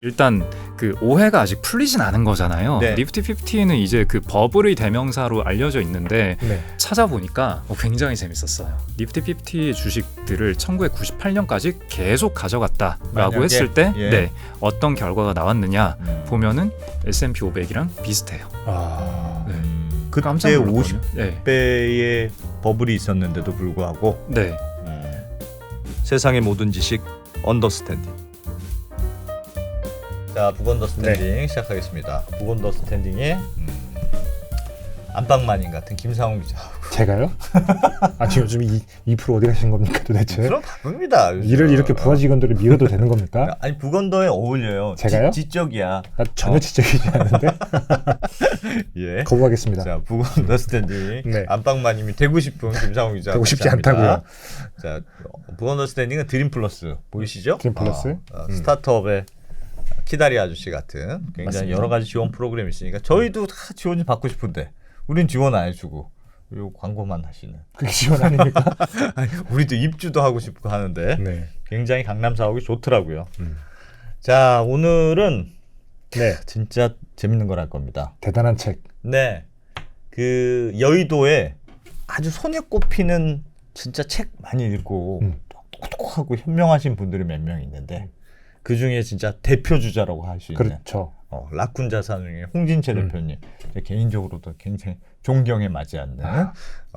일단 그 오해가 아직 풀리진 않은 거잖아요. 네. 니프티 50는 이제 그 버블의 대명사로 알려져 있는데 네. 찾아보니까 굉장히 재밌었어요. 니프티 50의 주식들을 1998년까지 계속 가져갔다라고 만약에, 했을 때 예. 네, 어떤 결과가 나왔느냐 보면은 S&P 500이랑 비슷해요. 네. 깜짝 그때 놀랐거든요. 네. 50배의 버블이 있었는데도 불구하고 네. 세상의 모든 지식 언더스탠딩. 자, 북언더스탠딩 시작하겠습니다. 북언더스탠딩의 안방마님 같은 김상훈 기자. 제가요? 아 지금 요즘 2% 어디 가신 겁니까 도대체? 그럼 바쁩니다. 요즘. 일을 이렇게 부하 직원들을 밀어도 되는 겁니까? 아니 북언더에 어울려요. 제가요? 지적이야. 나 전혀 지적이지 않은데. 예. 거부하겠습니다. 자, 북언더스탠딩 네. 안방마님이 되고 싶은 김상훈 기자. 되고 싶지 감사합니다. 않다고요. 자, 북언더스탠딩은 드림플러스 보이시죠? 드림플러스? 스타트업의 키다리 아저씨 같은 굉장히 맞습니다. 여러 가지 지원 프로그램이 있으니까 저희도 다 지원 좀 받고 싶은데 우린 지원 안 해주고 요 광고만 하시는. 그게 지원 아닙니까? 아니, 우리도 입주도 하고 싶고 하는데 네. 굉장히 강남 사옥이 좋더라고요. 자, 오늘은 네. 진짜 재밌는 걸 할 겁니다. 대단한 책. 네, 그 여의도에 아주 손에 꼽히는 진짜 책 많이 읽고 똑똑하고 현명하신 분들이 몇 명 있는데 그 중에 진짜 대표 주자라고 할 수 있는 그렇죠. 라쿤 자산운용의 홍진채 대표님, 개인적으로도 굉장히 존경에 맞지 않는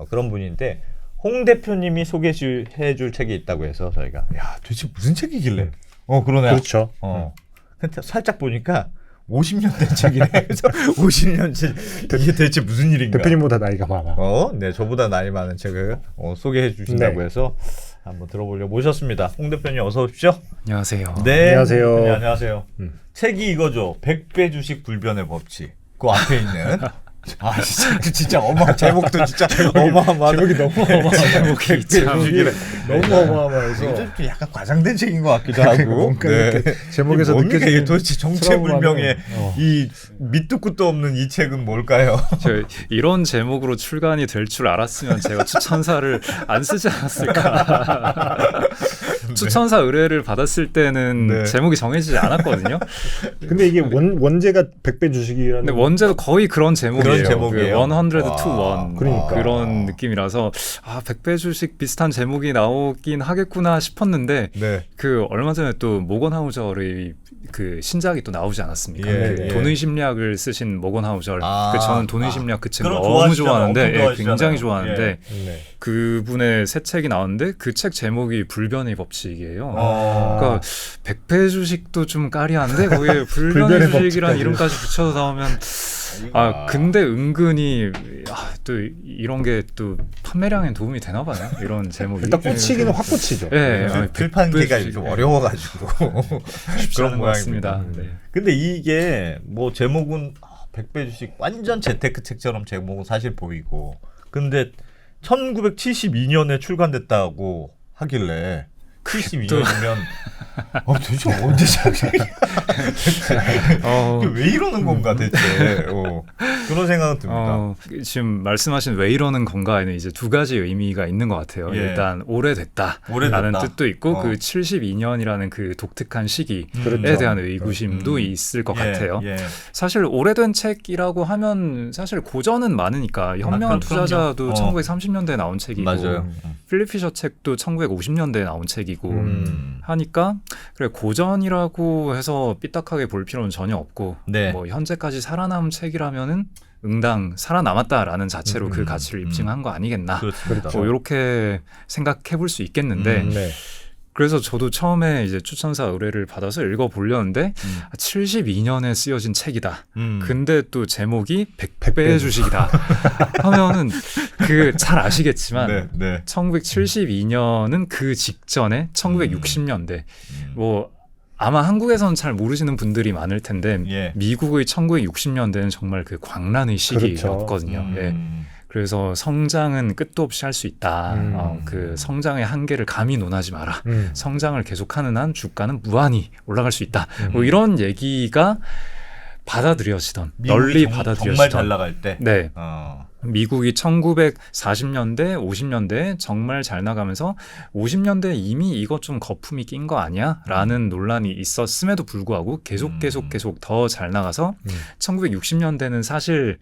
그런 분인데 홍 대표님이 소개해줄 책이 있다고 해서 저희가 야 도대체 무슨 책이길래 그러네. 그렇죠. 근데 살짝 보니까 50년 된 책이네. 그래서 50년 책 이게 대체 무슨 일인가? 대표님보다 나이가 많아. 네, 저보다 나이 많은 책을 소개해 주신다고 네. 해서 한번 들어보려고 모셨습니다. 홍 대표님 어서 오십시오. 안녕하세요. 네, 안녕하세요. 네, 안녕하세요. 책이 이거죠. 100배 주식 불변의 법칙. 그 앞에 있는 진짜 제목도 진짜 어마어마하다. 제목이 너무 어마어마해. 제목이 참 너무 어마어마해서. 이게 좀 약간 과장된 책인 것 같기도 하고. 뭔가 이렇게 제목에서 뭡니까 이게 느껴지는 도대체 정체불명의 이 밑도 끝도 없는 이 책은 뭘까요? 저 이런 제목으로 출간이 될 줄 알았으면 제가 추천사를 안 쓰지 않았을까. 추천사 의뢰를 받았을 때는 네. 제목이 정해지지 않았거든요. 근데 이게 원제가 100배 주식이라는. 근데 원제도 거의 그런 제목이에요. 그런 제목이에요? 100 to 와. 1 그러니까. 그런 느낌이라서 100배 주식 비슷한 제목이 나오긴 하겠구나 싶었는데 네. 그 얼마 전에 또 모건 하우저의 그 신작이 또 나오지 않았습니까? 예, 그 예. 돈의 심리학을 쓰신 모건 하우저. 저는 돈의 심리학 그 책 그럼 너무 좋아하시잖아요. 좋아하는데 엄청 좋아하시잖아요. 굉장히 좋아하는데 네. 그분의 새 책이 나왔는데 그 책 제목이 불변의 법칙이에요. 아. 그러니까 100배 주식도 좀 까리한데 거기에 불변의 불변의 주식이란 법칙까지. 이름까지 붙여서 나오면 근데 은근히 또 이런 게 또 판매량에 도움이 되나 봐요. 이런 제목이. 일단 꽂히기는 확 꽂히죠. 네. 들판계가 100배 좀 어려워가지고 쉽지 그런 않은 것 같습니다. 모양입니다. 네. 근데 이게 뭐 제목은 100배 주식 완전 재테크 책처럼 제목은 사실 보이고 근데 1972년에 출간됐다고 하길래 72년이면 도대체 언제 시작이야? 왜 이러는 건가 대체 그런 생각은 듭니다. 지금 말씀하신 왜 이러는 건가에는 이제 두 가지 의미가 있는 것 같아요. 예. 일단 오래됐다라는 뜻도 있고 그 72년이라는 그 독특한 시기에 그렇죠. 대한 의구심도 있을 것 같아요. 예. 사실 오래된 책이라고 하면 사실 고전은 많으니까 현명한 그럼요. 투자자도 1930년대에 나온 책이고 맞아요. 필립 피셔 책도 1950년대에 나온 책이고 하니까 그래 고전이라고 해서 삐딱하게 볼 필요는 전혀 없고 네. 뭐 현재까지 살아남은 책이라면은 응당 살아남았다라는 자체로 그 가치를 입증한 거 아니겠나. 그렇습니다. 뭐 이렇게 생각해 볼 수 있겠는데 네. 그래서 저도 처음에 이제 추천사 의뢰를 받아서 읽어보려는데 72년에 쓰여진 책이다. 근데 또 제목이 100배 주식이다. 하면은 그 잘 아시겠지만 네. 1972년은 그 직전에 1960년대 뭐 아마 한국에서는 잘 모르시는 분들이 많을 텐데 예. 미국의 1960년대는 정말 그 광란의 시기였거든요. 예. 그래서 성장은 끝도 없이 할 수 있다. 그 성장의 한계를 감히 논하지 마라. 성장을 계속하는 한 주가는 무한히 올라갈 수 있다. 뭐 이런 얘기가 받아들여지던 널리 받아들여지던 정말 잘 나갈 때. 네. 미국이 1940년대, 50년대 정말 잘 나가면서 50년대에 이미 이것 좀 거품이 낀 거 아니야? 라는 논란이 있었음에도 불구하고 계속 더 잘 나가서 1960년대는 사실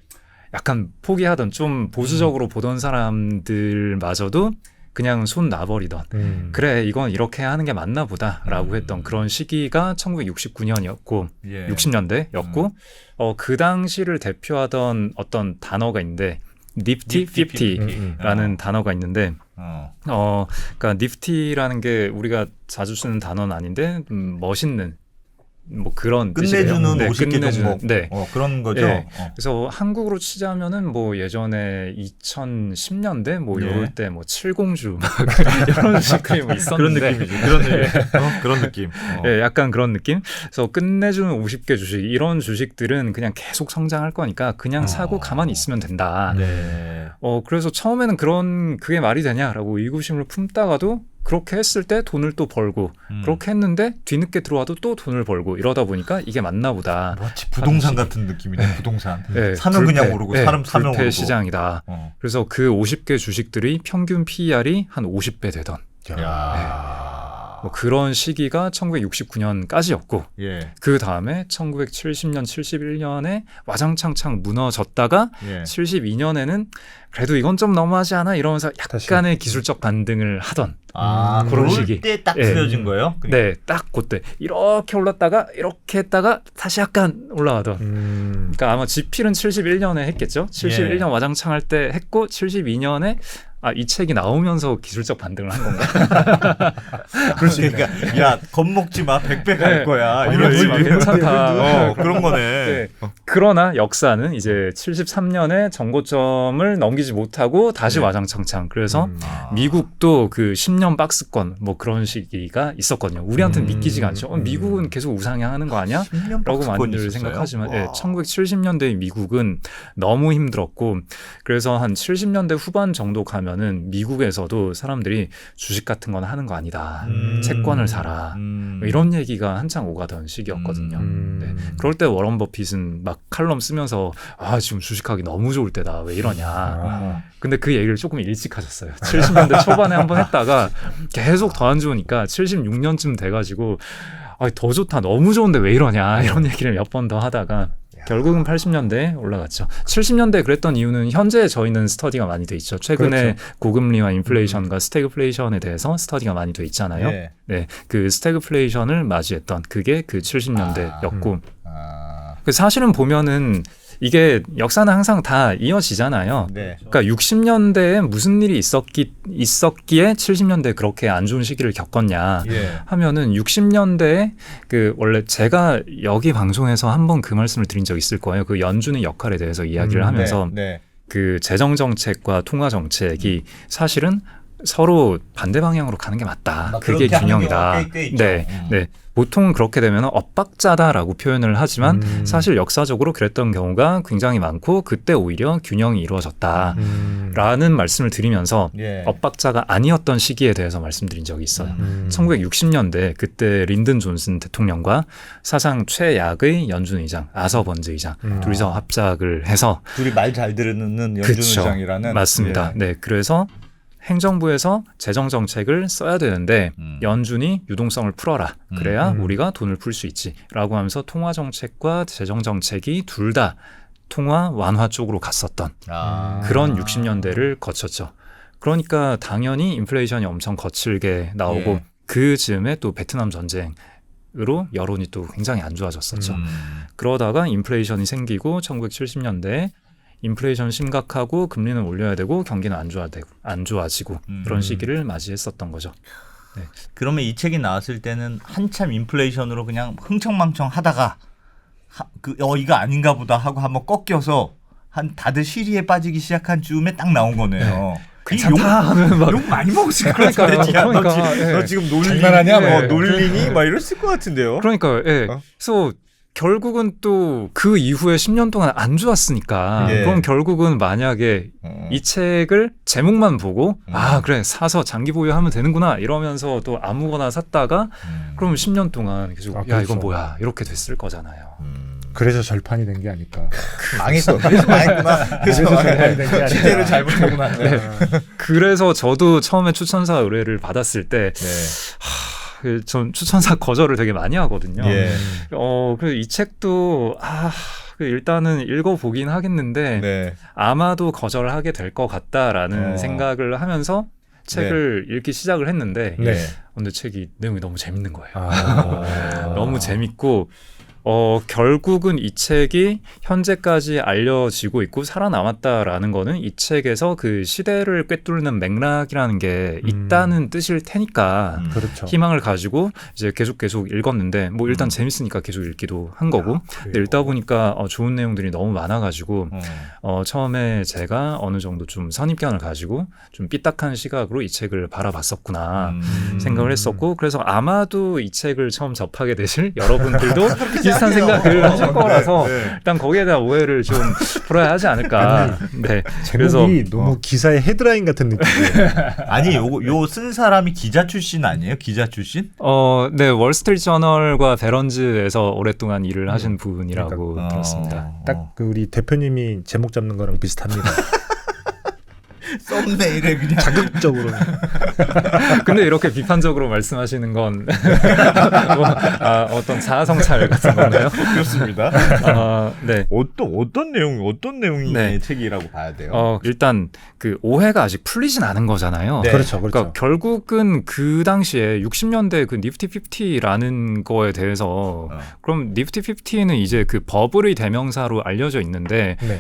약간 포기하던 좀 보수적으로 보던 사람들마저도 그냥 손 놔버리던 그래 이건 이렇게 하는 게 맞나 보다라고 했던 그런 시기가 1969년이었고 예. 60년대였고 그 당시를 대표하던 어떤 단어가 있는데 Nifty 50라는 단어가 있는데 그러니까 Nifty라는 게 우리가 자주 쓰는 단어는 아닌데 멋있는 뭐 그런 끝내주는 뜻이에요. 네, 50개 종목 네. 그런 거죠. 네. 그래서 한국으로 치자면은 뭐 예전에 2010년대 뭐 네. 이럴 때 뭐 칠공주 막 이런 식의 뭐 있었는데 그런 느낌이지. 그런 느낌. 그런 느낌. 네, 약간 그런 느낌. 그래서 끝내주는 50개 주식 이런 주식들은 그냥 계속 성장할 거니까 그냥 사고 가만히 있으면 된다. 네. 그래서 처음에는 그게 말이 되냐라고 의구심을 품다가도 그렇게 했을 때 돈을 또 벌고 그렇게 했는데 뒤늦게 들어와도 또 돈을 벌고 이러다 보니까 이게 맞나 보다. 마치 부동산 같은 느낌이네. 부동산. 네, 사면 그냥 오르고 사면 불패 오르고. 시장이다. 그래서 그 50개 주식들이 평균 PER이 한 50배 되던 뭐 그런 시기가 1969년까지였고 예. 그 다음에 1970년, 71년에 와장창창 무너졌다가 예. 72년에는 그래도 이건 좀 너무하지 않아 이러면서 약간의 기술적 반등을 하던 그런 시기. 때딱 틀어진 거예요? 네, 딱 그때 이렇게 올랐다가 이렇게 했다가 다시 약간 올라가던. 그러니까 아마 지필은 71년에 했겠죠. 71년 와장창 할 때 했고 72년에 이 책이 나오면서 기술적 반등을 한 건가? 그러니까 야 겁먹지 마 100배 갈 거야. 겁먹지 마, 괜찮다. 그런 거네. 네. 그러나 역사는 이제 73년에 정고점을 넘기지 못하고 다시 와장창창. 그래서 미국도 그 10년 박스권 뭐 그런 시기가 있었거든요. 우리한테는 믿기지가 않죠. 미국은 계속 우상향하는 거 아니야? 라고 많이들 생각하지만 1970년대의 미국은 너무 힘들었고 그래서 한 70년대 후반 정도 가면은 미국에서도 사람들이 주식 같은 건 하는 거 아니다. 채권을 사라. 이런 얘기가 한창 오가던 시기였거든요. 네. 그럴 때 워런 버핏은 막 칼럼 쓰면서 지금 주식하기 너무 좋을 때다. 왜 이러냐. 근데 그 얘기를 조금 일찍 하셨어요. 70년대 초반에 한번 했다가 계속 더 안 좋으니까 76년쯤 돼가지고 더 좋다. 너무 좋은데 왜 이러냐. 이런 얘기를 몇 번 더 하다가 결국은 80년대에 올라갔죠. 70년대에 그랬던 이유는 현재 저희는 스터디가 많이 돼 있죠. 최근에 그렇죠. 고금리와 인플레이션과 스태그플레이션에 대해서 스터디가 많이 돼 있잖아요. 네, 그 스태그플레이션을 맞이했던 그게 그 70년대였고 사실은 보면은 이게 역사는 항상 다 이어지잖아요. 네. 그러니까 60년대에 무슨 일이 있었기에 70년대에 그렇게 안 좋은 시기를 겪었냐 하면은 60년대에 그 원래 제가 여기 방송에서 한번 그 말씀을 드린 적이 있을 거예요. 그 연준의 역할에 대해서 이야기를 하면서 그 재정 정책과 통화 정책이 사실은 서로 반대 방향으로 가는 게 맞다. 그게 균형이다. 네. 보통 그렇게 되면 엇박자다라고 표현을 하지만 사실 역사적으로 그랬던 경우가 굉장히 많고 그때 오히려 균형이 이루어졌다라는 말씀을 드리면서 엇박자가 아니었던 시기에 대해서 말씀드린 적이 있어요. 1960년대 그때 린든 존슨 대통령과 사상 최약의 연준 의장 아서 번즈 의장 둘이서 합작을 해서 둘이 말 잘 들는 연준 의장이라는 맞습니다. 네, 그래서 행정부에서 재정 정책을 써야 되는데 연준이 유동성을 풀어라. 그래야 우리가 돈을 풀 수 있지라고 하면서 통화 정책과 재정 정책이 둘 다 통화 완화 쪽으로 갔었던 그런 60년대를 거쳤죠. 그러니까 당연히 인플레이션이 엄청 거칠게 나오고 그 즈음에 또 베트남 전쟁으로 여론이 또 굉장히 안 좋아졌었죠. 그러다가 인플레이션이 생기고 1970년대에 인플레이션 심각하고 금리는 올려야 되고 경기는 안 좋아지고 그런 시기를 맞이했었던 거죠. 네. 그러면 이 책이 나왔을 때는 한참 인플레이션으로 그냥 흥청망청 하다가 이거 아닌가 보다 하고 한번 꺾여서 다들 시리에 빠지기 시작한 즈음에 딱 나온 거네요. 괜찮다 하면 막 욕 많이 먹었을 것 그러니까, 같은데 너 지금 장난하냐? 놀리니? 막 이랬을 것 같은데요. 그러니까 그래서 결국은 또 그 이후에 10년 동안 안 좋았으니까 그럼 결국은 만약에 이 책을 제목만 보고 그래 사서 장기 보유하면 되는구나 이러면서 또 아무거나 샀다가 그럼 10년 동안 계속 야 이건 뭐야 이렇게 됐을 거잖아요. 그래서 절판이 된 게 아닐까. 망했어. 그래서 망했구나. 그래서 절판이 된 게 아닐까. 기대를 잘못하구나. 네. 그래서 저도 처음에 추천사 의뢰를 받았을 때 전 추천사 거절을 되게 많이 하거든요. 예. 그래서 이 책도 일단은 읽어보긴 하겠는데 네. 아마도 거절하게 될 것 같다라는 생각을 하면서 책을 읽기 시작을 했는데 네. 근데 책이 내용이 너무 재밌는 거예요. 아. 너무 재밌고 결국은 이 책이 현재까지 알려지고 있고 살아남았다라는 거는 이 책에서 그 시대를 꿰뚫는 맥락이라는 게 있다는 뜻일 테니까 그렇죠. 희망을 가지고 이제 계속 읽었는데 뭐 일단 재밌으니까 계속 읽기도 한 거고 근데 읽다 보니까 좋은 내용들이 너무 많아가지고 처음에 제가 어느 정도 좀 선입견을 가지고 좀 삐딱한 시각으로 이 책을 바라봤었구나 생각을 했었고 그래서 아마도 이 책을 처음 접하게 되실 여러분들도 비슷한 생각을 하실 거라서 일단 거기에 대한 오해를 좀 풀어야 하지 않을까. 네. 제목이 너무 기사의 헤드라인 같은 느낌이에요. 아니 요 쓴 사람이 기자 출신 아니에요? 기자 출신? 네, 월스트리트 저널과 베런즈에서 오랫동안 일을 하신 분이라고 들었습니다. 딱 그 우리 대표님이 제목 잡는 거랑 비슷합니다. 썸네일에 그냥 자극적으로. 근데 이렇게 비판적으로 말씀하시는 건 어떤 자아성찰 같은 건가요? 그렇습니다. 네. 어떤 내용이 네. 책이라고 봐야 돼요? 일단 그 오해가 아직 풀리진 않은 거잖아요. 네. 그렇죠. 그러니까 결국은 그 당시에 60년대 그 니프티 50라는 거에 대해서 그럼 니프티 50는 이제 그 버블의 대명사로 알려져 있는데 네.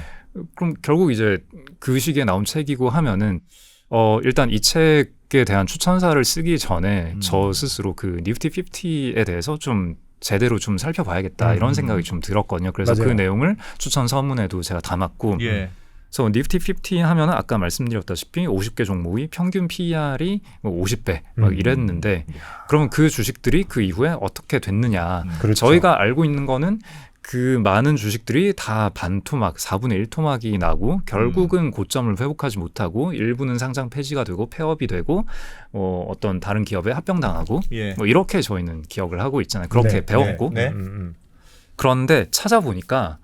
그럼 결국 이제 그 시기에 나온 책이고 하면은 일단 이 책에 대한 추천사를 쓰기 전에 저 스스로 그 니프티 50에 대해서 좀 제대로 좀 살펴봐야겠다 이런 생각이 좀 들었거든요. 그래서 맞아요. 그 내용을 추천 서문에도 제가 담았고 그래서 니프티 50 하면은 아까 말씀드렸다시피 50개 종목이 평균 PER이 뭐 50배 막 이랬는데 그러면 그 주식들이 그 이후에 어떻게 됐느냐. 그렇죠. 저희가 알고 있는 거는 그 많은 주식들이 다 반토막, 4분의 1토막이 나고 결국은 고점을 회복하지 못하고 일부는 상장 폐지가 되고 폐업이 되고 어떤 다른 기업에 합병당하고 뭐 이렇게 저희는 기억을 하고 있잖아요. 그렇게 배웠고 그런데 찾아보니까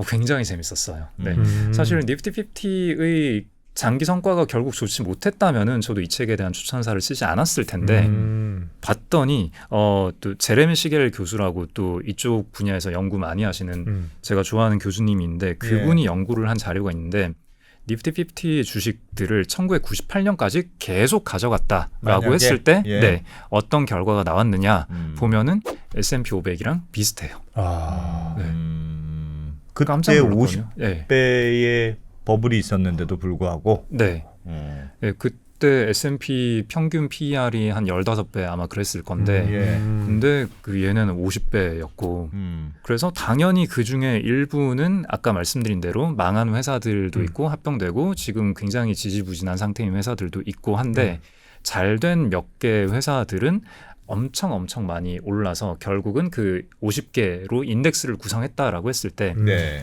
굉장히 재밌었어요. 네. 사실 니프티 50의 장기 성과가 결국 좋지 못했다면은 저도 이 책에 대한 추천사를 쓰지 않았을 텐데 봤더니 또 제레미 시겔 교수라고 또 이쪽 분야에서 연구 많이 하시는 제가 좋아하는 교수님이 있는데 그분이 연구를 한 자료가 있는데 니프티 50 주식들을 1998년까지 계속 가져갔다라고 했을 때 네, 어떤 결과가 나왔느냐 보면은 S&P 500이랑 비슷해요. 그때 50배의 버블이 있었는데도 불구하고 네, 그때 S&P 평균 PER이 한 15배 아마 그랬을 건데 근데 그 얘네는 50배였고 그래서 당연히 그중에 일부는 아까 말씀드린 대로 망한 회사들도 있고 합병되고 지금 굉장히 지지부진한 상태인 회사들도 있고 한데 잘된 몇 개 회사들은 엄청 많이 올라서 결국은 그 50개로 인덱스를 구성했다라고 했을 때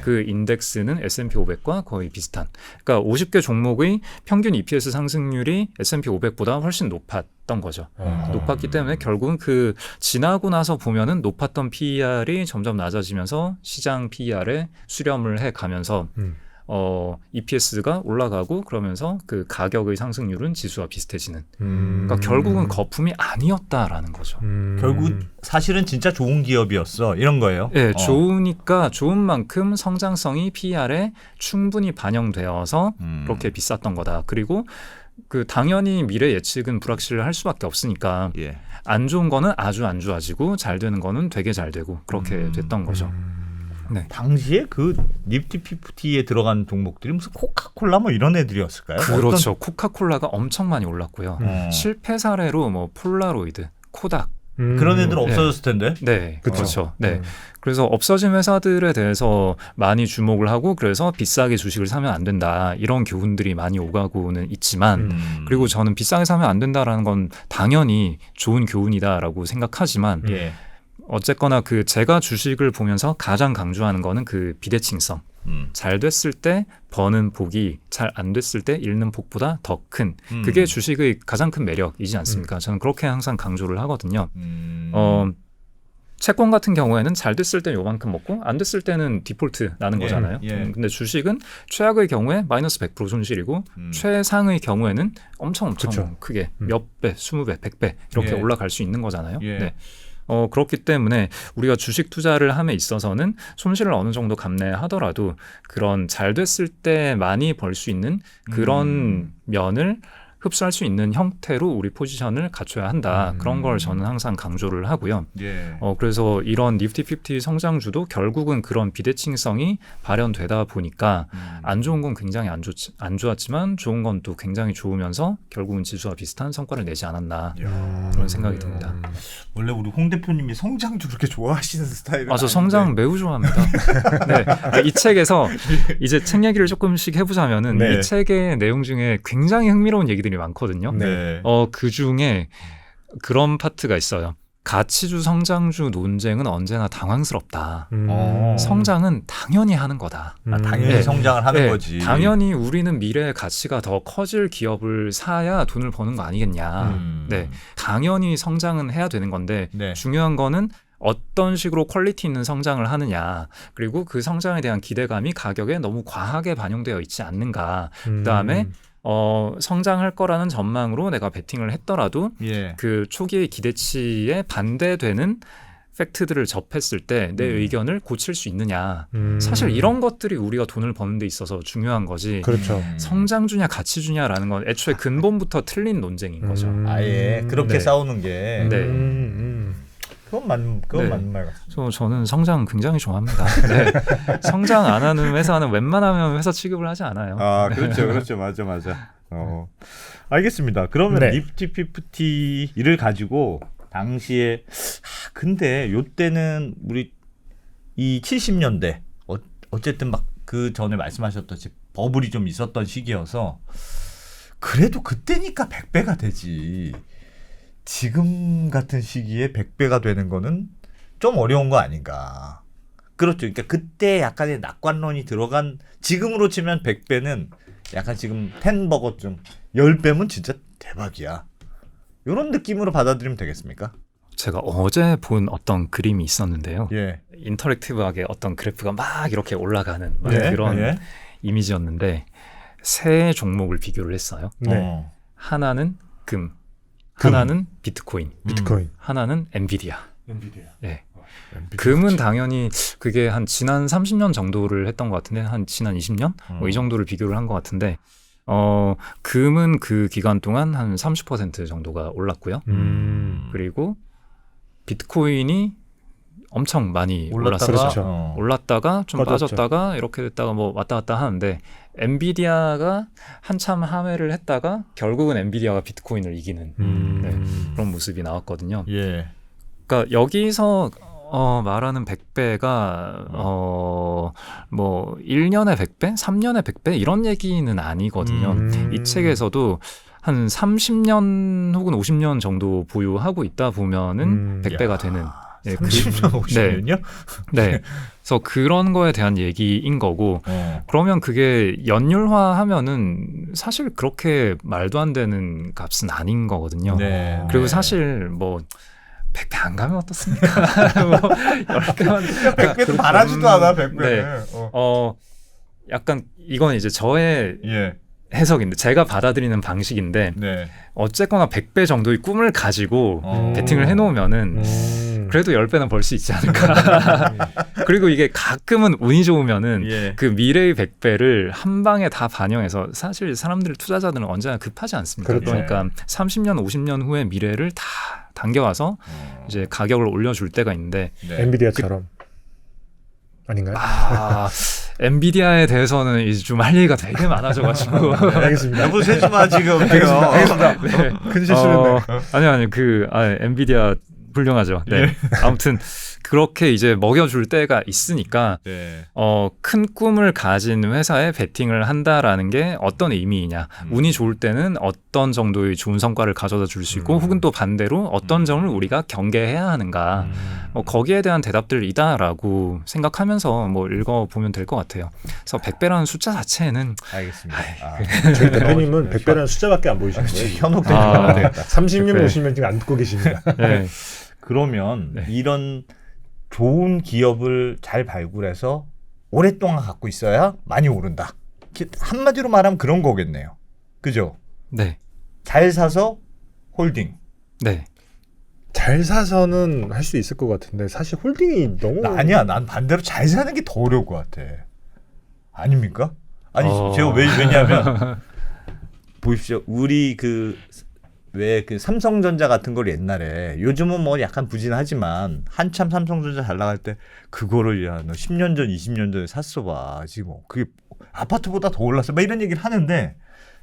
그 인덱스는 S&P 500과 거의 비슷한. 그러니까 50개 종목의 평균 EPS 상승률이 S&P 500보다 훨씬 높았던 거죠. 높았기 때문에 결국은 그 지나고 나서 보면은 높았던 PER이 점점 낮아지면서 시장 PER에 수렴을 해 가면서 EPS가 올라가고 그러면서 그 가격의 상승률은 지수와 비슷해지는. 그러니까 결국은 거품이 아니었다라는 거죠. 결국 사실은 진짜 좋은 기업이었어 이런 거예요. 네, 좋으니까 좋은 만큼 성장성이 PER에 충분히 반영되어서 그렇게 비쌌던 거다. 그리고 그 당연히 미래 예측은 불확실할 수밖에 없으니까 안 좋은 거는 아주 안 좋아지고 잘 되는 거는 되게 잘 되고 그렇게 됐던 거죠. 네. 당시에 그 니프티 50에 들어간 종목들이 무슨 코카콜라 뭐 이런 애들이었을까요? 그렇죠. 코카콜라가 엄청 많이 올랐고요. 실패 사례로 뭐 폴라로이드, 코닥 그런 애들 없어졌을 텐데. 네, 그렇죠. 네, 그래서 없어진 회사들에 대해서 많이 주목을 하고 그래서 비싸게 주식을 사면 안 된다 이런 교훈들이 많이 오가고는 있지만 그리고 저는 비싸게 사면 안 된다라는 건 당연히 좋은 교훈이다라고 생각하지만. 어쨌거나 그 제가 주식을 보면서 가장 강조하는 거는 그 비대칭성. 잘 됐을 때 버는 폭이 잘 안 됐을 때 잃는 폭보다 더 큰. 그게 주식의 가장 큰 매력이지 않습니까? 저는 그렇게 항상 강조를 하거든요. 채권 같은 경우에는 잘 됐을 때는 요만큼 먹고 안 됐을 때는 디폴트 나는 거잖아요. 근데 주식은 최악의 경우에 마이너스 100% 손실이고 최상의 경우에는 엄청 그쵸. 크게 몇 배, 20배, 100배 이렇게 올라갈 수 있는 거잖아요. 예. 네. 그렇기 때문에 우리가 주식 투자를 함에 있어서는 손실을 어느 정도 감내하더라도 그런 잘 됐을 때 많이 벌 수 있는 그런 면을 흡수할 수 있는 형태로 우리 포지션을 갖춰야 한다. 그런 걸 저는 항상 강조를 하고요. 예. 그래서 이런 니프티 50 성장주도 결국은 그런 비대칭성이 발현되다 보니까 안 좋은 건 굉장히 안 좋았지만 좋은 건 또 굉장히 좋으면서 결국은 지수와 비슷한 성과를 내지 않았나 그런 생각이 듭니다. 원래 우리 홍 대표님이 성장주 그렇게 좋아하시는 스타일은 저 성장 매우 좋아합니다. 네. 이 책에서 이제 책 얘기를 조금씩 해보자면은 네. 이 책의 내용 중에 굉장히 흥미로운 얘기들이 많거든요. 네. 그 중에 그런 파트가 있어요. 가치주 성장주 논쟁은 언제나 당황스럽다. 성장은 당연히 하는 거다. 당연히 네. 성장을 하는 네, 거지. 당연히 우리는 미래의 가치가 더 커질 기업을 사야 돈을 버는 거 아니겠냐. 네, 당연히 성장은 해야 되는 건데 네. 중요한 거는 어떤 식으로 퀄리티 있는 성장을 하느냐, 그리고 그 성장에 대한 기대감이 가격에 너무 과하게 반영되어 있지 않는가. 그다음에 성장할 거라는 전망으로 내가 베팅을 했더라도 예. 그 초기의 기대치에 반대되는 팩트들을 접했을 때 내 의견을 고칠 수 있느냐. 사실 이런 것들이 우리가 돈을 버는 데 있어서 중요한 거지. 그렇죠. 성장주냐 가치주냐라는 건 애초에 근본부터 틀린 논쟁인 거죠. 아예 그렇게 네. 싸우는 게 네. 그건 네. 맞는 말 같습니다. 저는 성장 굉장히 좋아합니다. 네. 성장 안 하는 회사는 웬만하면 회사 취급을 하지 않아요. 그렇죠. 맞아. 알겠습니다. 그러면 네. 니프티 50를 가지고 당시에 근데 요때는 우리 이 70년대 어쨌든 막 그 전에 말씀하셨듯이 버블이 좀 있었던 시기여서 그래도 그때니까 100배가 되지. 지금 같은 시기에 100배가 되는 거는 좀 어려운 거 아닌가. 그렇죠. 그러니까 그때 약간의 낙관론이 들어간 지금으로 치면 100배는 약간 지금 10버거쯤 10배면 진짜 대박이야. 이런 느낌으로 받아들이면 되겠습니까? 제가 어제 본 어떤 그림이 있었는데요. 예. 인터랙티브하게 어떤 그래프가 막 이렇게 올라가는 막 예. 그런 예. 이미지였는데 세 종목을 비교를 했어요. 네. 하나는 금, 하나는 비트코인, 하나는 엔비디아. 네. 금은 당연히 그게 한 지난 30년 정도를 했던 것 같은데 한 지난 20년 뭐 이 정도를 비교를 한 것 같은데 금은 그 기간 동안 한 30% 정도가 올랐고요. 그리고 비트코인이 엄청 많이 올랐어요. 올랐다가 좀 꺼졌죠. 빠졌다가 이렇게 됐다가 뭐 왔다 갔다 하는데 엔비디아가 한참 하회를 했다가 결국은 엔비디아가 비트코인을 이기는 네, 그런 모습이 나왔거든요. 예. 그러니까 여기서 말하는 100배가 뭐 1년에 100배, 3년에 100배 이런 얘기는 아니거든요. 이 책에서도 한 30년 혹은 50년 정도 보유하고 있다 보면은 100배가 되는. 네, 30년, 50년이요? 네. 그래서 그런 거에 대한 얘기인 거고, 그러면 그게 연율화하면은 사실 그렇게 말도 안 되는 값은 아닌 거거든요. 네. 그리고 사실 뭐 100배 안 가면 어떻습니까? 뭐 10배만 100배도 바라지도 않아 100배는. 네. 약간 이건 이제 저의 예. 해석인데 제가 받아들이는 방식인데 네. 어쨌거나 100배 정도의 꿈을 가지고 베팅을 해놓으면은 그래도 10배는 벌 수 있지 않을까. 그리고 이게 가끔은 운이 좋으면은 예. 그 미래의 100배를 한 방에 다 반영해서 사실 사람들 투자자들은 언제나 급하지 않습니까? 그렇죠. 그러니까 30년, 50년 후의 미래를 다 당겨와서 이제 가격을 올려줄 때가 있는데 네. 엔비디아처럼 아닌가요? 엔비디아에 대해서는 이제 좀 할 얘기가 되게 많아져가지고. 알겠습니다. 여보세요 마 지금. 알겠습니다. 네. 큰 실수였네. 아니요. 엔비디아 훌륭하죠. 네. 예. 아무튼 그렇게 이제 먹여줄 때가 있으니까 네. 큰 꿈을 가진 회사에 베팅을 한다라는 게 어떤 의미이냐. 운이 좋을 때는 어떤 정도의 좋은 성과를 가져다 줄 수 있고 혹은 또 반대로 어떤 점을 우리가 경계해야 하는가. 거기에 대한 대답들이다라고 생각하면서 뭐 읽어보면 될 것 같아요. 그래서 100배라는 숫자 자체는 알겠습니다. 저희 대표님은 100배라는 숫자밖에 안 보이시는 거예요. 현혹되면 안 되겠다. 30년 100배. 보시면 지금 안 듣고 계십니다. 네. 그러면 네. 이런 좋은 기업을 잘 발굴해서 오랫동안 갖고 있어야 많이 오른다. 한마디로 말하면 그런 거겠네요. 그죠? 네. 잘 사서 홀딩. 네. 잘 사서는 할 수 있을 것 같은데 사실 홀딩이 너무 아니야. 난 반대로 잘 사는 게 더 어려울 것 같아. 아닙니까? 아니 제가 왜냐하면 보십시오. 우리 왜 그 삼성전자 같은 걸 옛날에 요즘은 뭐 약간 부진하지만 한참 삼성전자 잘 나갈 때 그거를 야 너 10년 전 20년 전에 샀어 봐. 지금 그게 아파트보다 더 올랐어. 막 이런 얘기를 하는데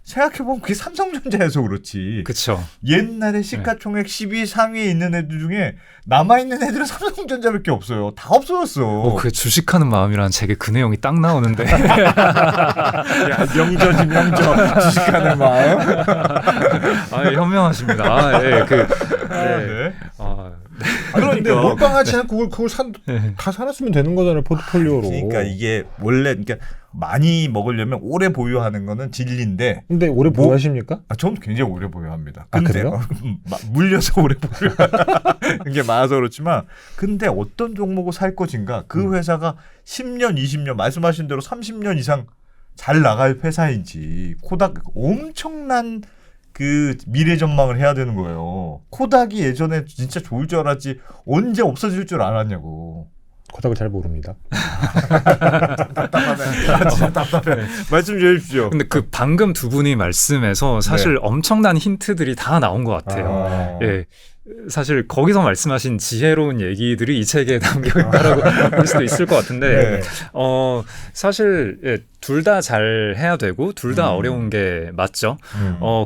생각해보면 그게 삼성전자여서 그렇지. 그렇죠. 옛날에 시가총액 10위 상위에 있는 애들 중에 남아있는 애들은 삼성전자밖에 없어요. 다 없어졌어. 그 주식하는 마음이란 제게 그 내용이 딱 나오는데. 야, 명저지 명저. 주식하는 마음. 현명하십니다. 네. 그런데 몰빵하지 않고 그걸 다 사놨으면 되는 거잖아요, 포트폴리오로. 그러니까 이게 원래 많이 먹으려면 오래 보유하는 거는 진리인데. 근데 오래 보유하십니까? 저는 굉장히 오래 보유합니다. 아, 근데 그래요? 물려서 오래 보유하는 게 많아서 그렇지만 근데 어떤 종목을 살 것인가 그 회사가 10년, 20년 말씀하신 대로 30년 이상 잘 나갈 회사인지 코닥 엄청난 그 미래 전망을 해야 되는 거예요. 코닥이 예전에 진짜 좋을 줄 알았지 언제 없어질 줄 알았냐고. 코닥을 잘 모릅니다. 답답하네. 진짜 답답해. 말씀 좀 해주십시오. 근데 그 방금 두 분이 말씀에서 사실 엄청난 힌트들이 다 나온 것 같아요. 예. 사실 거기서 말씀하신 지혜로운 얘기들이 이 책에 담겨 있다라고 볼 수도 있을 것 같은데, 사실 둘 다 잘 해야 되고 둘 다 어려운 게 맞죠.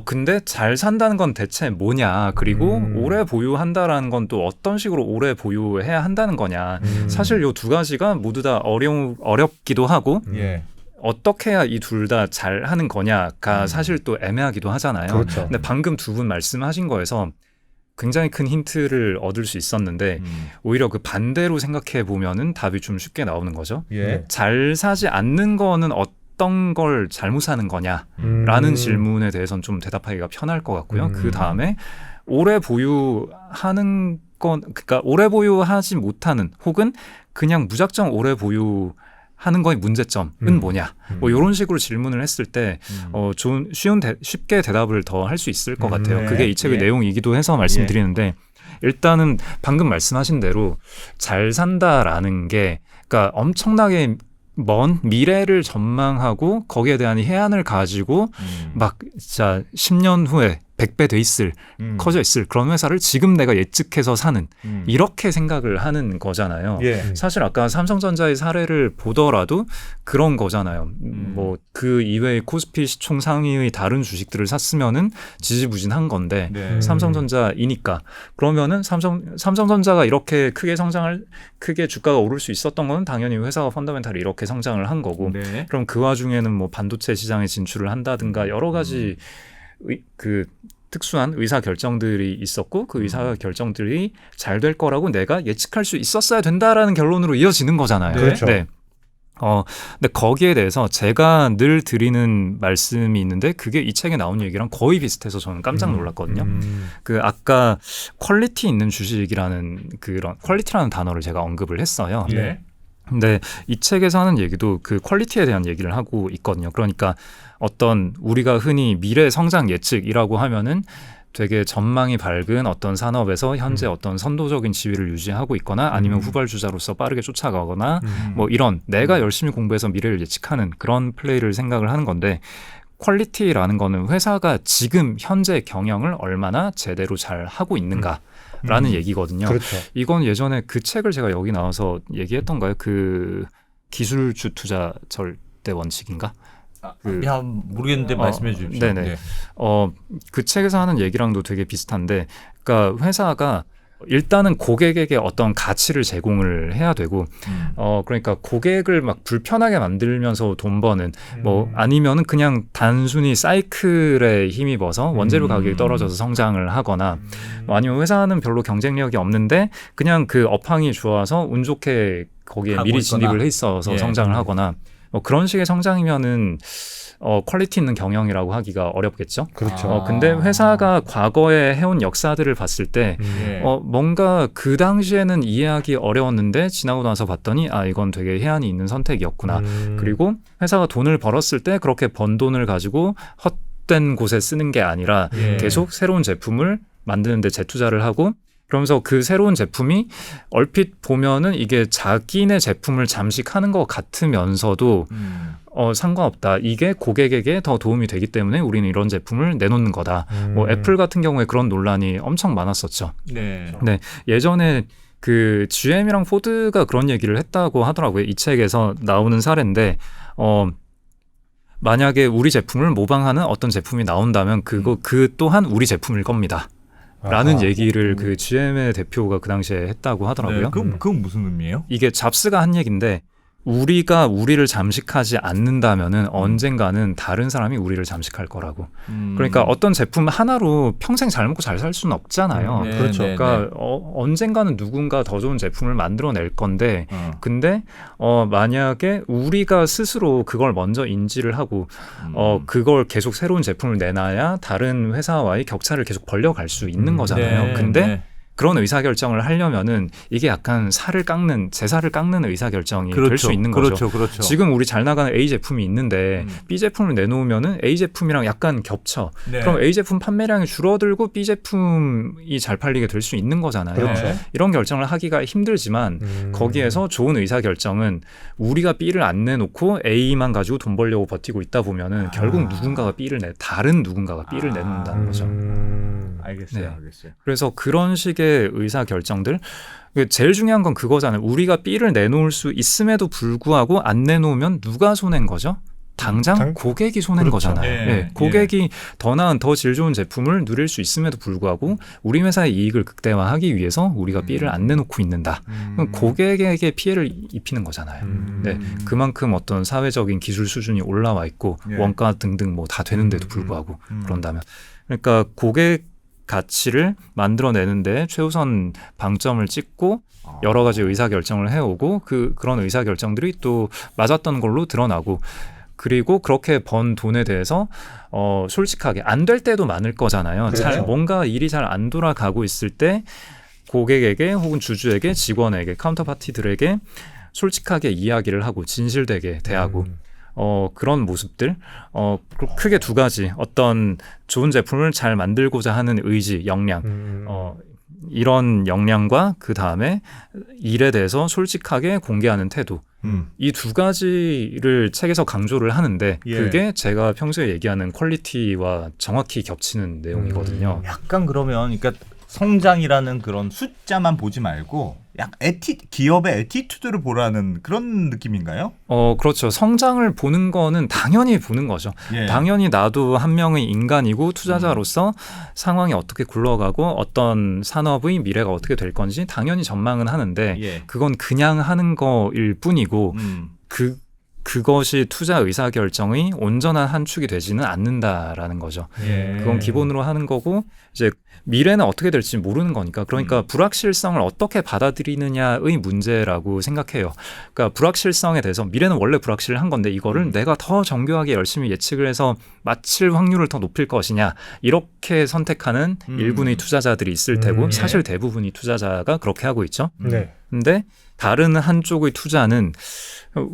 근데 잘 산다는 건 대체 뭐냐, 그리고 오래 보유한다라는 건 또 어떤 식으로 오래 보유해야 한다는 거냐. 사실 요 두 가지가 모두 다 어렵기도 하고. 어떻게 해야 이 둘 다 잘 하는 거냐가 사실 또 애매하기도 하잖아요. 그렇죠. 근데 방금 두 분 말씀하신 거에서 굉장히 큰 힌트를 얻을 수 있었는데 오히려 그 반대로 생각해 보면은 답이 좀 쉽게 나오는 거죠. 잘 사지 않는 거는 어떤 걸 잘못 사는 거냐라는 질문에 대해서는 좀 대답하기가 편할 것 같고요. 그 다음에 오래 보유하는 건, 그러니까 오래 보유하지 못하는 혹은 그냥 무작정 오래 보유하는 거의 문제점은 뭐냐? 뭐 이런 식으로 질문을 했을 때 쉽게 대답을 더 할 수 있을 것 같아요. 그게 이 책의 내용이기도 해서 말씀드리는데 일단은 방금 말씀하신 대로 잘 산다라는 게 그러니까 엄청나게 먼 미래를 전망하고 거기에 대한 해안을 가지고 막 진짜 10년 후에 100배 돼 있을, 커져 있을 그런 회사를 지금 내가 예측해서 사는 이렇게 생각을 하는 거잖아요. 사실 아까 삼성전자의 사례를 보더라도 그런 거잖아요. 뭐 그 이외의 코스피 시총 상위의 다른 주식들을 샀으면은 지지부진한 건데 삼성전자이니까 그러면은 삼성전자가 이렇게 크게 주가가 오를 수 있었던 거는 당연히 회사가 펀더멘탈이 이렇게 성장을 한 거고 그럼 그 와중에는 뭐 반도체 시장에 진출을 한다든가 여러 가지 그 특수한 의사 결정들이 있었고 그 의사 결정들이 잘 될 거라고 내가 예측할 수 있었어야 된다라는 결론으로 이어지는 거잖아요. 그렇죠. 근데 거기에 대해서 제가 늘 드리는 말씀이 있는데 그게 이 책에 나온 얘기랑 거의 비슷해서 저는 깜짝 놀랐거든요. 그 아까 퀄리티 있는 주식이라는 그런 퀄리티라는 단어를 제가 언급을 했어요. 근데 이 책에서 하는 얘기도 그 퀄리티에 대한 얘기를 하고 있거든요. 그러니까 어떤 우리가 흔히 미래 성장 예측이라고 하면은 되게 전망이 밝은 어떤 산업에서 현재 어떤 선도적인 지위를 유지하고 있거나 아니면 후발주자로서 빠르게 쫓아가거나 뭐 이런 내가 열심히 공부해서 미래를 예측하는 그런 플레이를 생각을 하는 건데 퀄리티라는 거는 회사가 지금 현재 경영을 얼마나 제대로 잘 하고 있는가 라는 얘기거든요. 그렇죠. 이건 예전에 그 책을 제가 여기 나와서 얘기했던가요? 그 기술주 투자 절대 원칙인가? 모르겠는데 말씀해 주십시오. 네네. 그 책에서 하는 얘기랑도 되게 비슷한데, 그러니까 회사가 일단은 고객에게 어떤 가치를 제공을 해야 되고, 그러니까 고객을 막 불편하게 만들면서 돈 버는, 뭐 아니면은 그냥 단순히 사이클에 힘입어서 원재료 가격이 떨어져서 성장을 하거나, 뭐 아니면 회사는 별로 경쟁력이 없는데 그냥 그 업황이 좋아서 운 좋게 거기에 미리 진입을 해 있어서 성장을 하거나, 뭐 그런 식의 성장이면은 퀄리티 있는 경영이라고 하기가 어렵겠죠. 그렇죠. 근데 회사가 과거에 해온 역사들을 봤을 때 뭔가 그 당시에는 이해하기 어려웠는데 지나고 나서 봤더니 이건 되게 해안이 있는 선택이었구나. 그리고 회사가 돈을 벌었을 때 그렇게 번 돈을 가지고 헛된 곳에 쓰는 게 아니라 계속 새로운 제품을 만드는 데 재투자를 하고 그러면서 그 새로운 제품이 얼핏 보면은 이게 자기네 제품을 잠식하는 것 같으면서도 상관없다. 이게 고객에게 더 도움이 되기 때문에 우리는 이런 제품을 내놓는 거다. 뭐 애플 같은 경우에 그런 논란이 엄청 많았었죠. 네. 예전에 그 GM이랑 포드가 그런 얘기를 했다고 하더라고요. 이 책에서 나오는 사례인데 만약에 우리 제품을 모방하는 어떤 제품이 나온다면 그 또한 우리 제품일 겁니다. 라는 얘기를 그 GM의 대표가 그 당시에 했다고 하더라고요. 네, 그건 무슨 의미예요? 이게 잡스가 한 얘기인데 우리가 우리를 잠식하지 않는다면은 언젠가는 다른 사람이 우리를 잠식할 거라고. 그러니까 어떤 제품 하나로 평생 잘 먹고 잘 살 수는 없잖아요. 그렇죠. 그러니까 언젠가는 누군가 더 좋은 제품을 만들어낼 건데 근데 만약에 우리가 스스로 그걸 먼저 인지를 하고 그걸 계속 새로운 제품을 내놔야 다른 회사와의 격차를 계속 벌려갈 수 있는 거잖아요. 근데 그런 의사결정을 하려면은 이게 약간 제살을 깎는 의사결정이 될 수 있는 거죠. 그렇죠. 지금 우리 잘 나가는 A 제품이 있는데 B 제품을 내놓으면은 A 제품이랑 약간 겹쳐. 그럼 A 제품 판매량이 줄어들고 B 제품이 잘 팔리게 될 수 있는 거잖아요. 그렇죠. 이런 결정을 하기가 힘들지만 거기에서 좋은 의사결정은 우리가 B를 안 내놓고 A만 가지고 돈 벌려고 버티고 있다 보면은 결국 누군가가 다른 누군가가 B를 내놓는다는 거죠. 알겠어요. 그래서 그런 식의 의사 결정들 제일 중요한 건 그거잖아요. 우리가 B를 내놓을 수 있음에도 불구하고 안 내놓으면 누가 손해인 거죠? 당장 고객이 손해인 거잖아요. 고객이 더 나은 더 질 좋은 제품을 누릴 수 있음에도 불구하고 우리 회사의 이익을 극대화하기 위해서 우리가 B를 안 내놓고 있는다. 그럼 고객에게 피해를 입히는 거잖아요. 그만큼 어떤 사회적인 기술 수준이 올라와 있고 원가 등등 뭐 다 되는데도 불구하고 그런다면 그러니까 고객 가치를 만들어내는데 최우선 방점을 찍고 여러 가지 의사결정을 해오고 그런 의사결정들이 또 맞았던 걸로 드러나고 그리고 그렇게 번 돈에 대해서 솔직하게 안 될 때도 많을 거잖아요. 그렇죠. 뭔가 일이 잘 안 돌아가고 있을 때 고객에게 혹은 주주에게 직원에게 카운터파티들에게 솔직하게 이야기를 하고 진실되게 대하고 그런 모습들 크게 두 가지 어떤 좋은 제품을 잘 만들고자 하는 의지, 역량 이런 역량과 그 다음에 일에 대해서 솔직하게 공개하는 태도 이 두 가지를 책에서 강조를 하는데 그게 제가 평소에 얘기하는 퀄리티와 정확히 겹치는 내용이거든요. 약간 그러면 그러니까 성장이라는 그런 숫자만 보지 말고 기업의 애티튜드를 보라는 그런 느낌인가요? 그렇죠. 성장을 보는 거는 당연히 보는 거죠. 당연히 나도 한 명의 인간이고 투자자로서 상황이 어떻게 굴러가고 어떤 산업의 미래가 어떻게 될 건지 당연히 전망은 하는데 그건 그냥 하는 거일 뿐이고 그것이 투자 의사결정의 온전한 한 축이 되지는 않는다라는 거죠. 그건 기본으로 하는 거고 이제 미래는 어떻게 될지 모르는 거니까 그러니까 불확실성을 어떻게 받아들이느냐의 문제라고 생각해요. 그러니까 불확실성에 대해서 미래는 원래 불확실한 건데 이거를 내가 더 정교하게 열심히 예측을 해서 맞힐 확률을 더 높일 것이냐 이렇게 선택하는 일군의 투자자들이 있을 테고 사실 대부분의 투자자가 그렇게 하고 있죠. 근데 다른 한쪽의 투자는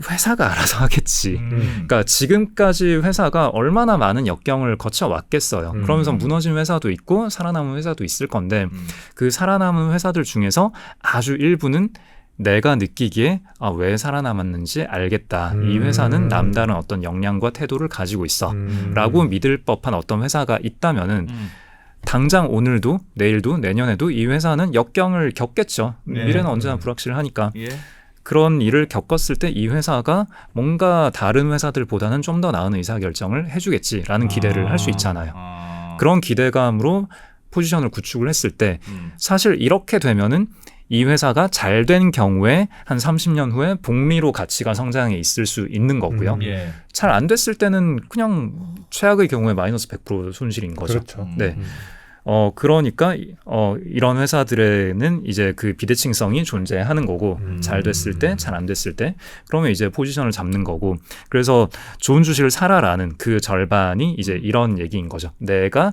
회사가 알아서 하겠지. 그러니까 지금까지 회사가 얼마나 많은 역경을 거쳐왔겠어요. 그러면서 무너진 회사도 있고 살아남은 회사도 있을 건데 그 살아남은 회사들 중에서 아주 일부는 내가 느끼기에 왜 살아남았는지 알겠다. 이 회사는 남다른 어떤 역량과 태도를 가지고 있어. 라고 믿을 법한 어떤 회사가 있다면은 당장 오늘도 내일도 내년에도 이 회사는 역경을 겪겠죠. 미래는 언제나 불확실하니까. 그런 일을 겪었을 때 이 회사가 뭔가 다른 회사들보다는 좀 더 나은 의사결정을 해주겠지라는 기대를 할 수 있잖아요. 그런 기대감으로 포지션을 구축을 했을 때 사실 이렇게 되면은 이 회사가 잘 된 경우에 한 30년 후에 복리로 가치가 성장해 있을 수 있는 거고요. 잘 안 됐을 때는 그냥 최악의 경우에 마이너스 100% 손실인 거죠. 그렇죠. 네. 그러니까 이런 회사들에는 이제 그 비대칭성이 존재하는 거고 잘 됐을 때, 잘 안 됐을 때 그러면 이제 포지션을 잡는 거고 그래서 좋은 주식을 사라라는 그 절반이 이제 이런 얘기인 거죠. 내가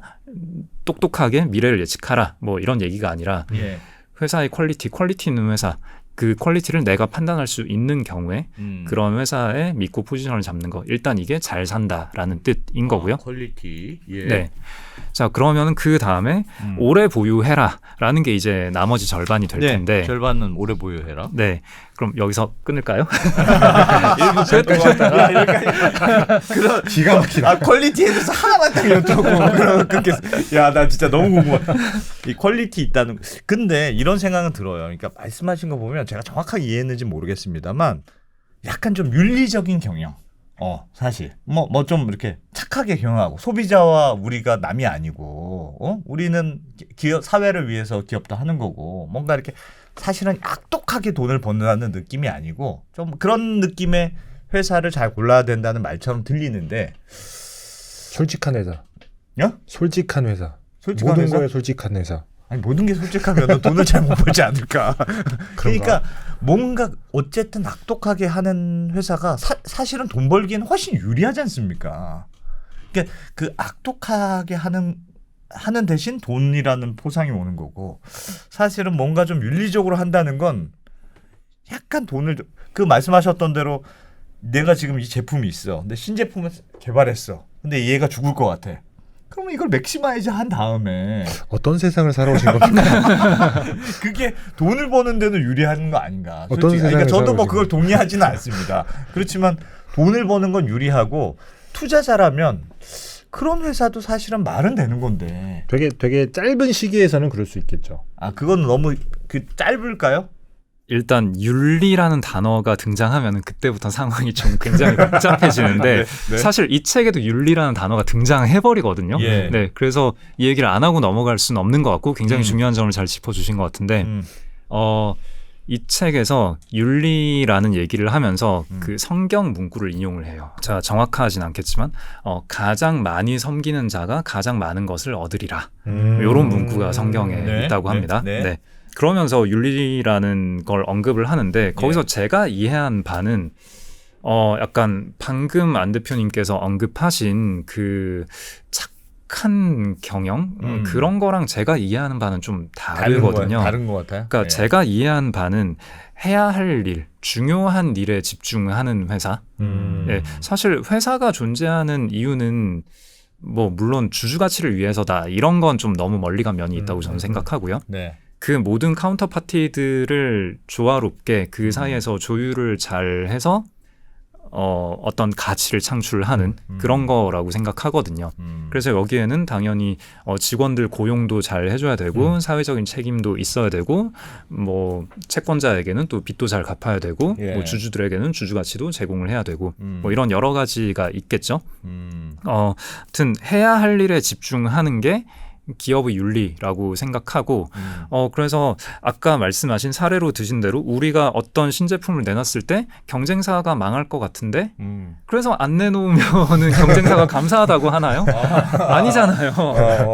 똑똑하게 미래를 예측하라 뭐 이런 얘기가 아니라 예. 회사의 퀄리티 있는 회사 그 퀄리티를 내가 판단할 수 있는 경우에 그런 회사에 믿고 포지션을 잡는 거 일단 이게 잘 산다라는 뜻인 거고요. 퀄리티. 예. 네. 자 그러면은 그 다음에 오래 보유해라라는 게 이제 나머지 절반이 될 텐데. 절반은 오래 보유해라. 네. 그럼 여기서 끊을까요? 일부 그런 기가 막히다. 퀄리티에 대해서 하나만 딱 여쭤보고 그럼 끊겠어. 야, 나 진짜 너무 궁금하다. 이 퀄리티 있다는 거. 근데 이런 생각은 들어요. 그러니까 말씀하신 거 보면 제가 정확하게 이해했는지 모르겠습니다만 약간 좀 윤리적인 경영. 사실 뭐 좀 이렇게 착하게 경영하고 소비자와 우리가 남이 아니고 우리는 기업 사회를 위해서 기업도 하는 거고 뭔가 이렇게 사실은 악독하게 돈을 번다는 느낌이 아니고 좀 그런 느낌의 회사를 잘 골라야 된다는 말처럼 들리는데 솔직한 회사. 야? 솔직한 회사. 솔직한 모든 회사? 거에 솔직한 회사. 아니 모든 게 솔직하면 돈을 잘 못 벌지 않을까. 그러니까 뭔가 어쨌든 악독하게 하는 회사가 사실은 돈 벌기엔 훨씬 유리하지 않습니까? 그러니까 그 악독하게 하는 대신 돈이라는 포상이 오는 거고 사실은 뭔가 좀 윤리적으로 한다는 건 약간 돈을 그 말씀하셨던 대로 내가 지금 이 제품이 있어. 근데 신제품을 개발했어. 근데 얘가 죽을 것 같아. 그러면 이걸 맥시마이즈 한 다음에 어떤 세상을 살아오신 겁니까? 그게 돈을 버는 데는 유리한 거 아닌가. 어떤 솔직히. 그러니까 저도 뭐 세상을 그걸 동의하지는 않습니다. 그렇지만 돈을 버는 건 유리하고 투자자라면 그런 회사도 사실은 말은 되는 건데. 되게 짧은 시기에서는 그럴 수 있겠죠. 그건 너무 짧을까요? 일단 윤리라는 단어가 등장하면 그때부터 상황이 좀 굉장히 복잡해지는데 네. 사실 이 책에도 윤리라는 단어가 등장해버리거든요. 예. 네, 그래서 이 얘기를 안 하고 넘어갈 수는 없는 것 같고 굉장히 중요한 점을 잘 짚어주신 것 같은데 이 책에서 윤리라는 얘기를 하면서 그 성경 문구를 인용을 해요. 자, 정확하진 않겠지만 가장 많이 섬기는 자가 가장 많은 것을 얻으리라. 이런 문구가 성경에 네. 있다고 합니다. 네. 네. 그러면서 윤리라는 걸 언급을 하는데 거기서 예. 제가 이해한 바는 약간 방금 안 대표님께서 언급하신 그 착한 경영 그런 거랑 제가 이해하는 바는 좀 다르거든요. 다른 것 같아요. 그러니까 예. 제가 이해한 바는 해야 할 일, 중요한 일에 집중하는 회사. 예, 사실 회사가 존재하는 이유는 뭐 물론 주주 가치를 위해서다 이런 건 좀 너무 멀리 간 면이 있다고 저는 생각하고요. 네. 그 모든 카운터 파티들을 조화롭게 그 사이에서 조율을 잘 해서 어떤 가치를 창출하는 그런 거라고 생각하거든요. 그래서 여기에는 당연히 직원들 고용도 잘 해줘야 되고 사회적인 책임도 있어야 되고 뭐 채권자에게는 또 빚도 잘 갚아야 되고 예. 뭐 주주들에게는 주주 가치도 제공을 해야 되고 뭐 이런 여러 가지가 있겠죠. 아무튼 해야 할 일에 집중하는 게 기업의 윤리라고 생각하고 그래서 아까 말씀하신 사례로 드신 대로 우리가 어떤 신제품을 내놨을 때 경쟁사가 망할 것 같은데 그래서 안 내놓으면은 경쟁사가 감사하다고 하나요? 아니잖아요.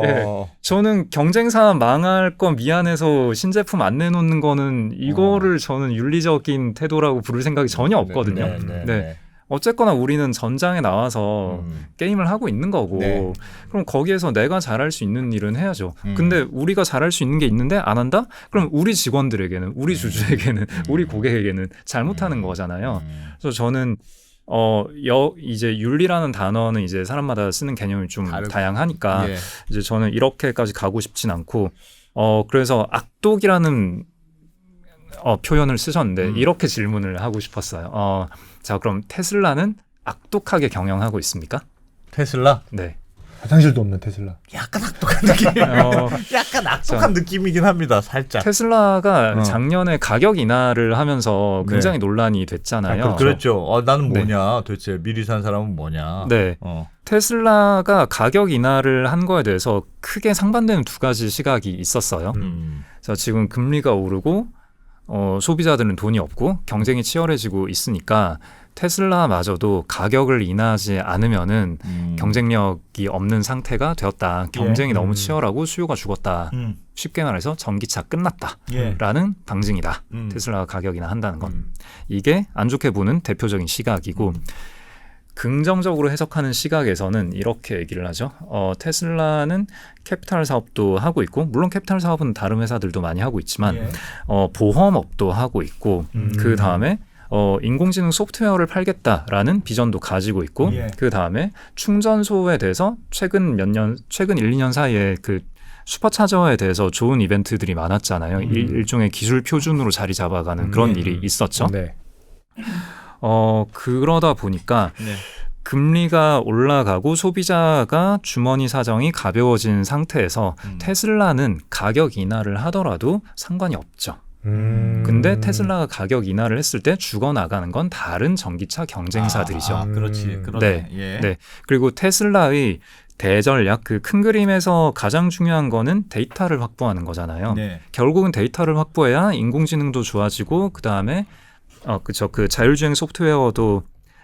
예. 저는 경쟁사 망할 거 미안해서 신제품 안 내놓는 거는 이거를 저는 윤리적인 태도라고 부를 생각이 전혀 없거든요. 네. 어쨌거나 우리는 전장에 나와서 게임을 하고 있는 거고 네. 그럼 거기에서 내가 잘할 수 있는 일은 해야죠. 근데 우리가 잘할 수 있는 게 있는데 안 한다? 그럼 우리 직원들에게는 우리 주주에게는 우리 고객에게는 잘못하는 거잖아요. 그래서 저는 이제 윤리라는 단어는 이제 사람마다 쓰는 개념이 좀 다양하니까 예. 이제 저는 이렇게까지 가고 싶진 않고 그래서 악독이라는 표현을 쓰셨는데 이렇게 질문을 하고 싶었어요. 자, 그럼 테슬라는 악독하게 경영하고 있습니까? 테슬라? 네. 화장실도 없는 테슬라. 약간 악독한 느낌. 약간 악독한 느낌이긴 합니다. 살짝. 테슬라가 작년에 가격 인하를 하면서 굉장히 논란이 됐잖아요. 그렇죠. 나는 뭐냐? 도대체 미리 산 사람은 뭐냐? 네. 테슬라가 가격 인하를 한 거에 대해서 크게 상반되는 두 가지 시각이 있었어요. 그래서 지금 금리가 오르고 소비자들은 돈이 없고 경쟁이 치열해지고 있으니까 테슬라마저도 가격을 인하하지 않으면은 경쟁력이 없는 상태가 되었다. 경쟁이 너무 치열하고 수요가 죽었다. 쉽게 말해서 전기차 끝났다라는 방증이다. 테슬라가 가격 인하한다는 건. 이게 안 좋게 보는 대표적인 시각이고 긍정적으로 해석하는 시각에서는 이렇게 얘기를 하죠. 테슬라는 캐피탈 사업도 하고 있고 물론 캐피탈 사업은 다른 회사들도 많이 하고 있지만 보험업도 하고 있고 그 다음에 인공지능 소프트웨어를 팔겠다라는 비전도 가지고 있고 그 다음에 충전소에 대해서 최근 1, 2년 사이에 그 슈퍼차저에 대해서 좋은 이벤트들이 많았잖아요. 일종의 기술 표준으로 자리 잡아가는 그런 일이 있었죠. 네. 그러다 보니까 금리가 올라가고 소비자가 주머니 사정이 가벼워진 상태에서 테슬라는 가격 인하를 하더라도 상관이 없죠. 근데 테슬라가 가격 인하를 했을 때 죽어나가는 건 다른 전기차 경쟁사들이죠. 그렇지. 그러네. 네. 그리고 테슬라의 대전략, 그 큰 그림에서 가장 중요한 거는 데이터를 확보하는 거잖아요. 네. 결국은 데이터를 확보해야 인공지능도 좋아지고 그다음에 그 자율주행 소프트웨어도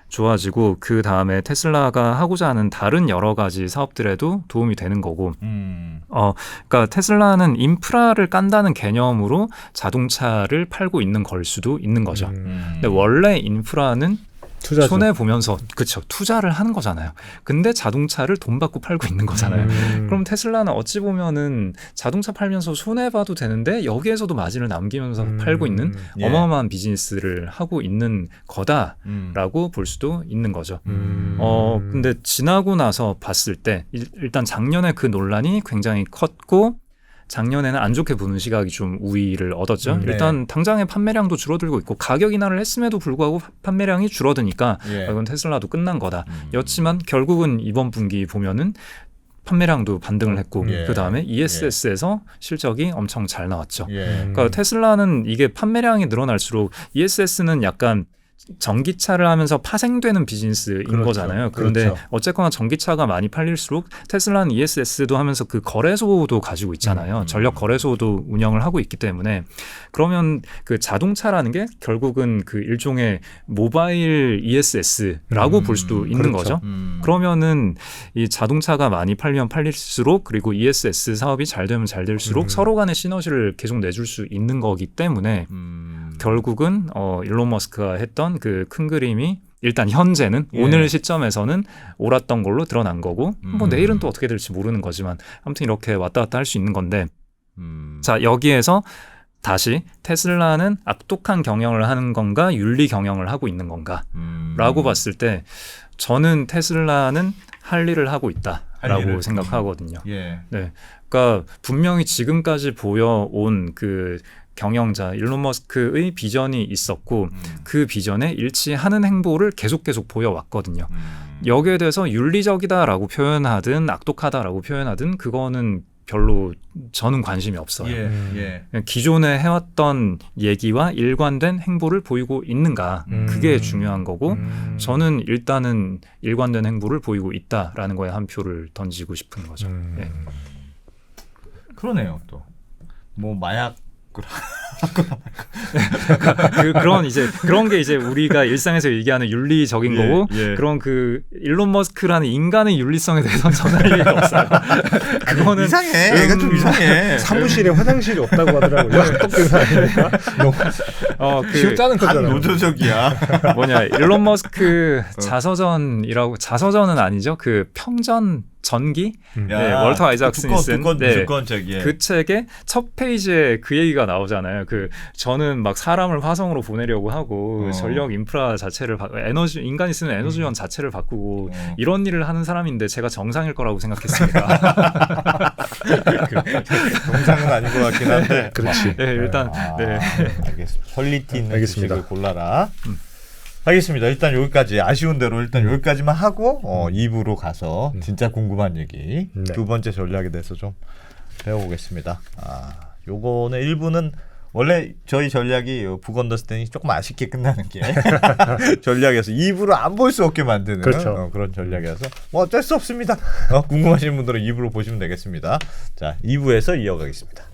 좋아지고 그 다음에 테슬라가 하고자 하는 다른 여러 가지 사업들에도 도움이 되는 거고. 그러니까 테슬라는 인프라를 깐다는 개념으로 자동차를 팔고 있는 걸 수도 있는 거죠. 근데 원래 인프라는 투자죠. 손해 보면서 투자를 하는 거잖아요. 근데 자동차를 돈 받고 팔고 있는 거잖아요. 그럼 테슬라는 어찌 보면은 자동차 팔면서 손해 봐도 되는데 여기에서도 마진을 남기면서 팔고 있는 어마어마한 비즈니스를 하고 있는 거다라고 볼 수도 있는 거죠. 근데 지나고 나서 봤을 때 일단 작년에 그 논란이 굉장히 컸고 작년에는 안 좋게 보는 시각이 좀 우위를 얻었죠. 일단 당장의 판매량도 줄어들고 있고 가격 인하를 했음에도 불구하고 판매량이 줄어드니까 이건 테슬라도 끝난 거다. 였지만 결국은 이번 분기 보면은 판매량도 반등을 했고 그 다음에 ESS에서 실적이 엄청 잘 나왔죠. 그러니까 테슬라는 이게 판매량이 늘어날수록 ESS는 약간 전기차를 하면서 파생되는 비즈니스인 거잖아요. 그런데 어쨌거나 전기차가 많이 팔릴수록 테슬라는 ESS도 하면서 그 거래소도 가지고 있잖아요. 전력 거래소도 운영을 하고 있기 때문에 그러면 그 자동차라는 게 결국은 그 일종의 모바일 ESS라고 볼 수도 있는 거죠. 그러면은 이 자동차가 많이 팔리면 팔릴수록 그리고 ESS 사업이 잘 되면 잘 될수록 서로 간의 시너지를 계속 내줄 수 있는 거기 때문에 결국은 일론 머스크가 했던 그 큰 그림이 일단 현재는 오늘 시점에서는 옳았던 걸로 드러난 거고 뭐 내일은 또 어떻게 될지 모르는 거지만 아무튼 이렇게 왔다 갔다 할 수 있는 건데 자 여기에서 다시 테슬라는 악독한 경영을 하는 건가 윤리 경영을 하고 있는 건가 라고 봤을 때 저는 테슬라는 할 일을 하고 있다라고 생각하거든요. 네, 그러니까 분명히 지금까지 보여온 그 경영자 일론 머스크의 비전이 있었고 그 비전에 일치하는 행보를 계속 보여왔거든요. 여기에 대해서 윤리적이다라고 표현하든 악독하다라고 표현하든 그거는 별로 저는 관심이 없어요. 기존에 해왔던 얘기와 일관된 행보를 보이고 있는가 그게 중요한 거고 저는 일단은 일관된 행보를 보이고 있다라는 거에 한 표를 던지고 싶은 거죠. 그러네요. 또 뭐 마약 그런 게 이제 우리가 일상에서 얘기하는 윤리적인 거고 그런 그 일론 머스크라는 인간의 윤리성에 대해서는 전할 얘기가 없어요. 그거는 이상해. 이거 좀 이상해. 사무실에 화장실이 없다고 하더라고요. 똑똑한 사람이니까. 쉬웠다는 거잖아. 노조적이야. 일론 머스크 자서전은 아니죠. 그 평전 전기? 월터 아이작슨이 쓴 그 책의 첫 페이지에 그 얘기가 나오잖아요. 저는 막 사람을 화성으로 보내려고 하고 전력 인프라 자체를 인간이 쓰는 에너지원 자체를 바꾸고 이런 일을 하는 사람인데 제가 정상일 거라고 생각했습니다. 정상은 아닌 것 같긴 한데. 그렇지. 일단 알겠습니다. 퀄리티 있는 지식을 골라라. 알겠습니다. 일단 여기까지 아쉬운 대로 일단 여기까지만 하고 2부로 가서 진짜 궁금한 얘기 두 번째 전략에 대해서 좀 배워보겠습니다. 요거는 1부는 원래 저희 전략이 북 언더스탠딩이 조금 아쉽게 끝나는 게 전략에서 2부를 안 볼 수 없게 만드는 그런 전략이어서 뭐 어쩔 수 없습니다. 궁금하신 분들은 2부로 보시면 되겠습니다. 자, 2부에서 이어가겠습니다.